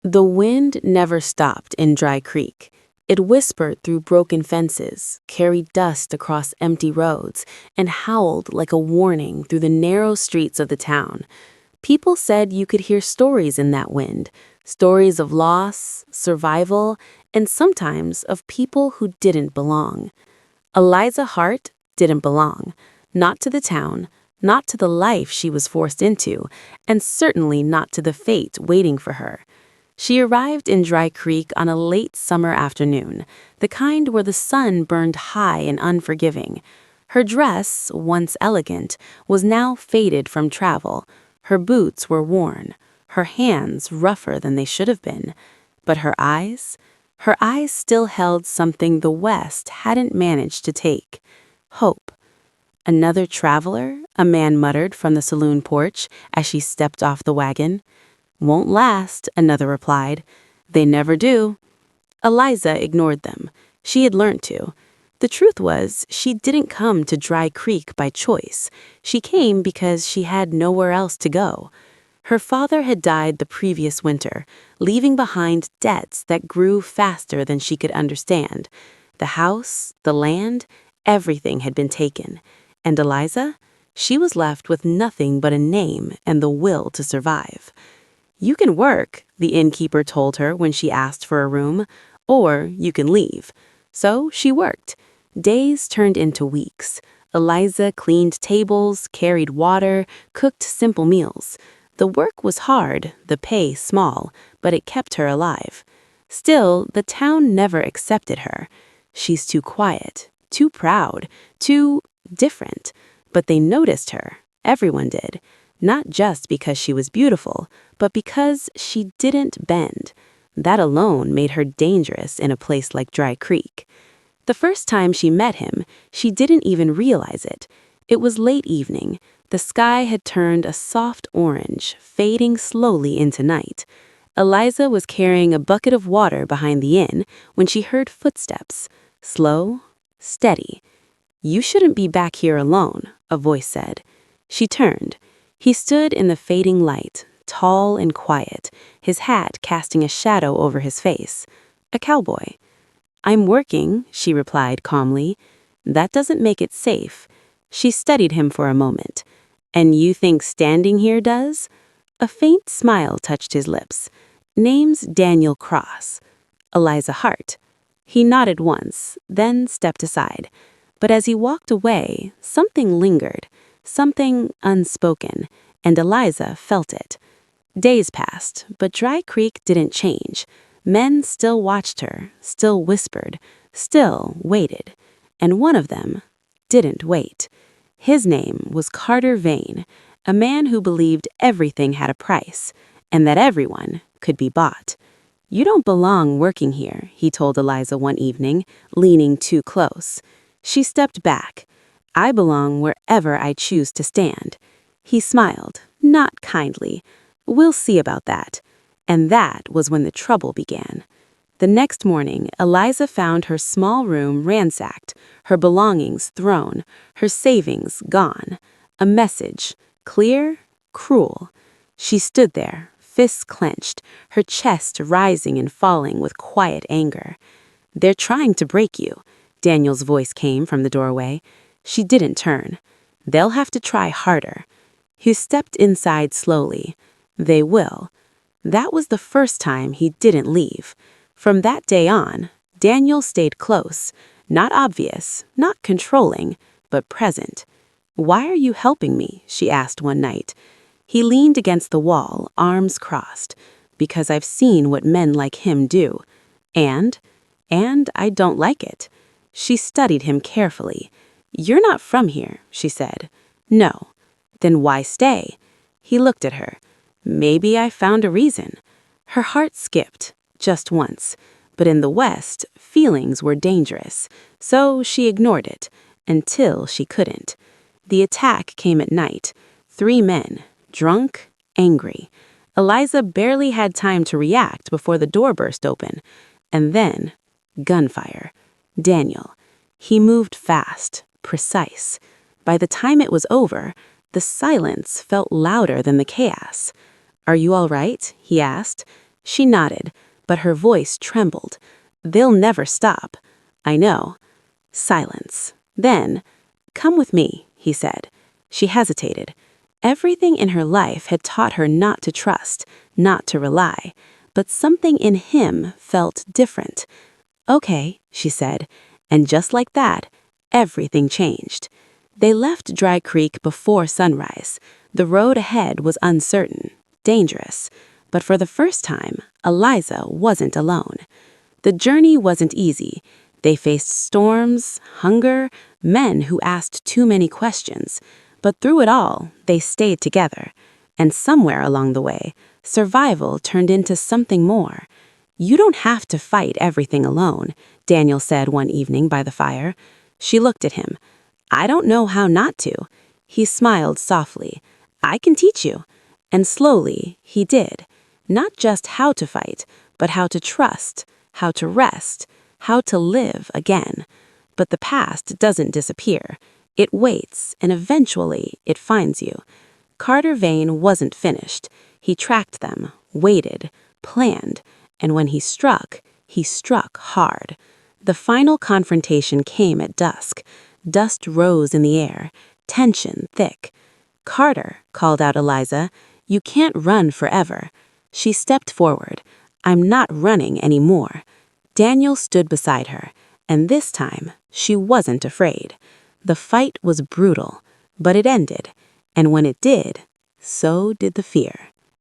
The wind never stopped in Dry Creek. It whispered through broken fences, carried dust across empty roads, and howled like a warning through the narrow streets of the town. People said you could hear stories in that wind, stories of loss, survival, and sometimes of people who didn't belong. Eliza Hart didn't belong, not to the town, not to the life she was forced into, and certainly not to the fate waiting for her. She arrived in Dry Creek on a late summer afternoon, the kind where the sun burned high and unforgiving. Her dress, once elegant, was now faded from travel. Her boots were worn, her hands rougher than they should have been. But her eyes still held something the West hadn't managed to take: hope. "Another traveler?" a man muttered from the saloon porch as she stepped off the wagon. "Won't last," another replied. "They never do." Eliza ignored them. She had learned to. The truth was, she didn't come to Dry Creek by choice. She came because she had nowhere else to go. Her father had died the previous winter, leaving behind debts that grew faster than she could understand. The house, the land, everything had been taken. And Eliza? She was left with nothing but a name and the will to survive. "You can work," the innkeeper told her when she asked for a room, "or you can leave." So she worked. Days turned into weeks. Eliza cleaned tables, carried water, cooked simple meals. The work was hard, the pay small, but it kept her alive. Still, the town never accepted her. "She's too quiet, too proud, too different." But they noticed her. Everyone did. Not just because she was beautiful, but because she didn't bend. That alone made her dangerous in a place like Dry Creek. The first time she met him, she didn't even realize it. It was late evening. The sky had turned a soft orange, fading slowly into night. Eliza was carrying a bucket of water behind the inn when she heard footsteps. Slow, steady. "You shouldn't be back here alone," a voice said. She turned. He stood in the fading light, tall and quiet, his hat casting a shadow over his face. A cowboy. "I'm working," she replied calmly. "That doesn't make it safe." She studied him for a moment. "And you think standing here does?" A faint smile touched his lips. "Name's Daniel Cross." "Eliza Hart." He nodded once, then stepped aside. But as he walked away, something lingered. Something unspoken, and Eliza felt it. Days passed, but Dry Creek didn't change. Men still watched her, still whispered, still waited. And one of them didn't wait. His name was Carter Vane, a man who believed everything had a price, and that everyone could be bought. "You don't belong working here," he told Eliza one evening, leaning too close. She stepped back. "I belong wherever I choose to stand." He smiled, not kindly. "We'll see about that." And that was when the trouble began. The next morning, Eliza found her small room ransacked, her belongings thrown, her savings gone. A message, clear, cruel. She stood there, fists clenched, her chest rising and falling with quiet anger. "They're trying to break you," Daniel's voice came from the doorway. She didn't turn. "They'll have to try harder." He stepped inside slowly. "They will." That was the first time he didn't leave. From that day on, Daniel stayed close, not obvious, not controlling, but present. "Why are you helping me?" she asked one night. He leaned against the wall, arms crossed. "Because I've seen what men like him do. And I don't like it." She studied him carefully. "You're not from here," she said. "No." "Then why stay?" He looked at her. "Maybe I found a reason." Her heart skipped, just once. But in the West, feelings were dangerous. So she ignored it, until she couldn't. The attack came at night. 3 men, drunk, angry. Eliza barely had time to react before the door burst open. And then, gunfire. Daniel. He moved fast, precise. By the time it was over, the silence felt louder than the chaos. "Are you all right?" he asked. She nodded, but her voice trembled. "They'll never stop." "I know." Silence. Then, "Come with me," he said. She hesitated. Everything in her life had taught her not to trust, not to rely, but something in him felt different. "Okay," she said, and just like that, everything changed. They left Dry Creek before sunrise. The road ahead was uncertain, dangerous, but for the first time, Eliza wasn't alone. The journey wasn't easy. They faced storms, hunger, men who asked too many questions. But through it all, they stayed together. And somewhere along the way, survival turned into something more. "You don't have to fight everything alone," Daniel said one evening by the fire. She looked at him. "I don't know how not to." He smiled softly. "I can teach you." And slowly, he did. Not just how to fight, but how to trust, how to rest, how to live again. But the past doesn't disappear. It waits, and eventually it finds you. Carter Vane wasn't finished. He tracked them, waited, planned, and when he struck hard. The final confrontation came at dusk. Dust rose in the air, tension thick. "Carter," called out Eliza, "you can't run forever." She stepped forward. "I'm not running anymore." Daniel stood beside her, and this time she wasn't afraid. The fight was brutal, but it ended, and when it did, so did the fear.